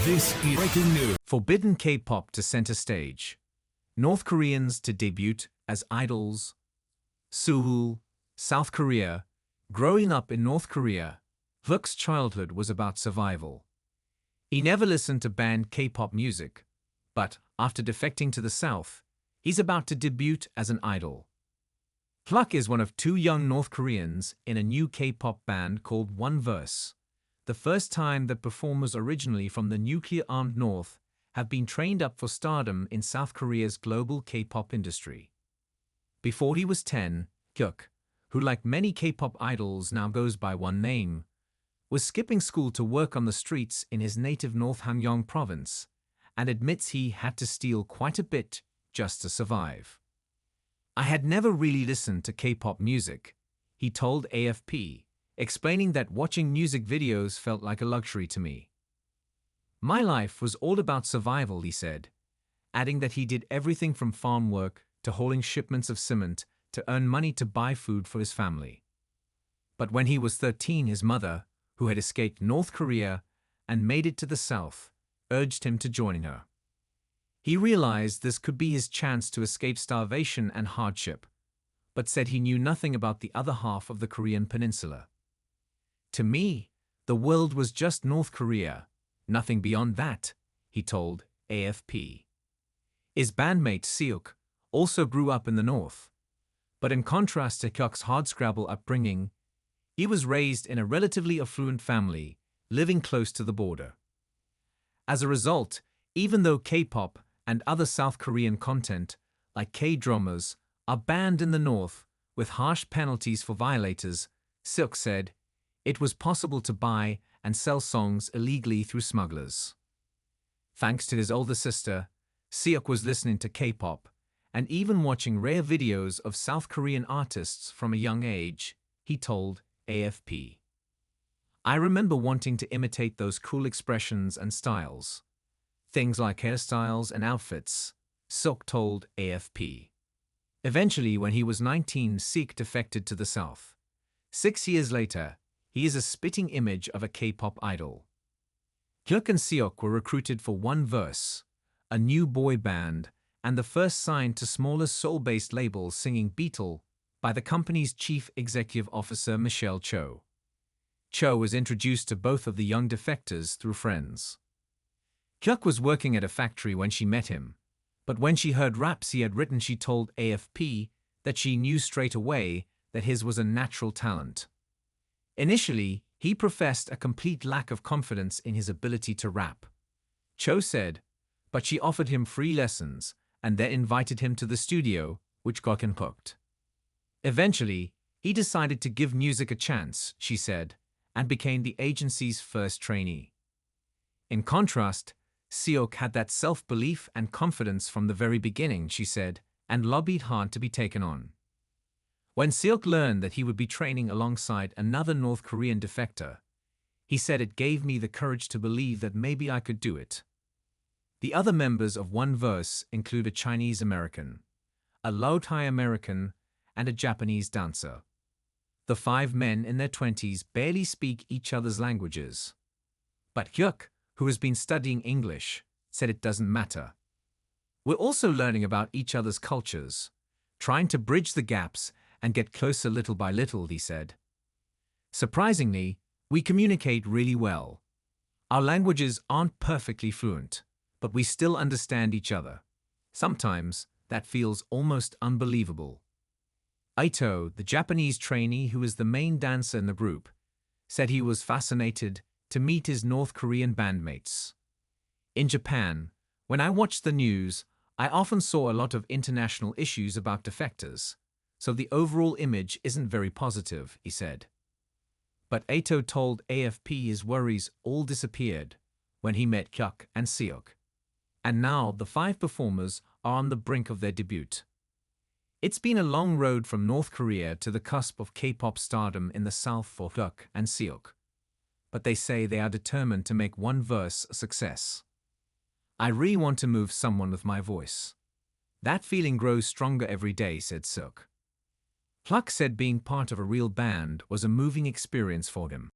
This is breaking news. Forbidden K-pop to center stage. North Koreans to debut as idols. SEOUL, South Korea. Growing up in North Korea, Hyuk's childhood was about survival. He never listened to banned K-pop music, but after defecting to the South, he's about to debut as an idol. Hyuk is one of two young North Koreans in a new K-pop band called One Verse, the first time that performers originally from the nuclear-armed North have been trained up for stardom in South Korea's global K-pop industry. Before he was 10, Hyuk, who like many K-pop idols now goes by one name, was skipping school to work on the streets in his native North Hamgyong province, and admits he had to steal quite a bit just to survive. "I had never really listened to K-pop music," he told AFP, explaining that watching music videos felt like a luxury to me. "My life was all about survival," he said, adding that he did everything from farm work to hauling shipments of cement to earn money to buy food for his family. But when he was 13, his mother, who had escaped North Korea and made it to the South, urged him to join her. He realized this could be his chance to escape starvation and hardship, but said he knew nothing about the other half of the Korean peninsula. "To me, the world was just North Korea, nothing beyond that," he told AFP. His bandmate SEOUL also grew up in the North, but in contrast to Hyuk's hardscrabble upbringing, he was raised in a relatively affluent family, living close to the border. As a result, even though K-pop and other South Korean content, like K-dramas, are banned in the North with harsh penalties for violators, SEOUL said, it was possible to buy and sell songs illegally through smugglers. Thanks to his older sister, SEOUL was listening to K-pop and even watching rare videos of South Korean artists from a young age, he told AFP. "I remember wanting to imitate those cool expressions and styles. Things like hairstyles and outfits," SEOUL told AFP. Eventually, when he was 19, SEOUL defected to the South. 6 years later, he is a spitting image of a K-pop idol. Hyuk and SEOUL were recruited for One Verse, a new boy band, and the first signed to smaller soul-based labels singing Beetle by the company's chief executive officer Michelle Cho. Cho was introduced to both of the young defectors through friends. Hyuk was working at a factory when she met him, but when she heard raps he had written, she told AFP that she knew straight away that his was a natural talent. Initially, he professed a complete lack of confidence in his ability to rap. Cho said, but she offered him free lessons and then invited him to the studio, which got him hooked. Eventually, he decided to give music a chance, she said, and became the agency's first trainee. In contrast, SEOUL had that self-belief and confidence from the very beginning, she said, and lobbied hard to be taken on. When SEOUL learned that he would be training alongside another North Korean defector, he said, "It gave me the courage to believe that maybe I could do it." The other members of One Verse include a Chinese American, a Thai American, and a Japanese dancer. The 5 men in their 20s barely speak each other's languages. But Hyuk, who has been studying English, said it doesn't matter. "We're also learning about each other's cultures, trying to bridge the gaps and get closer little by little," he said. "Surprisingly, we communicate really well. Our languages aren't perfectly fluent, but we still understand each other. Sometimes that feels almost unbelievable." Ito, the Japanese trainee who is the main dancer in the group, said he was fascinated to meet his North Korean bandmates. "In Japan, when I watched the news, I often saw a lot of international issues about defectors, so the overall image isn't very positive," he said. But Ito told AFP his worries all disappeared when he met Hyuk and SEOUL. And now the 5 performers are on the brink of their debut. It's been a long road from North Korea to the cusp of K-pop stardom in the South for Hyuk and SEOUL. But they say they are determined to make One Verse a success. "I really want to move someone with my voice. That feeling grows stronger every day," said SEOUL. Hyuk said being part of a real band was a moving experience for him.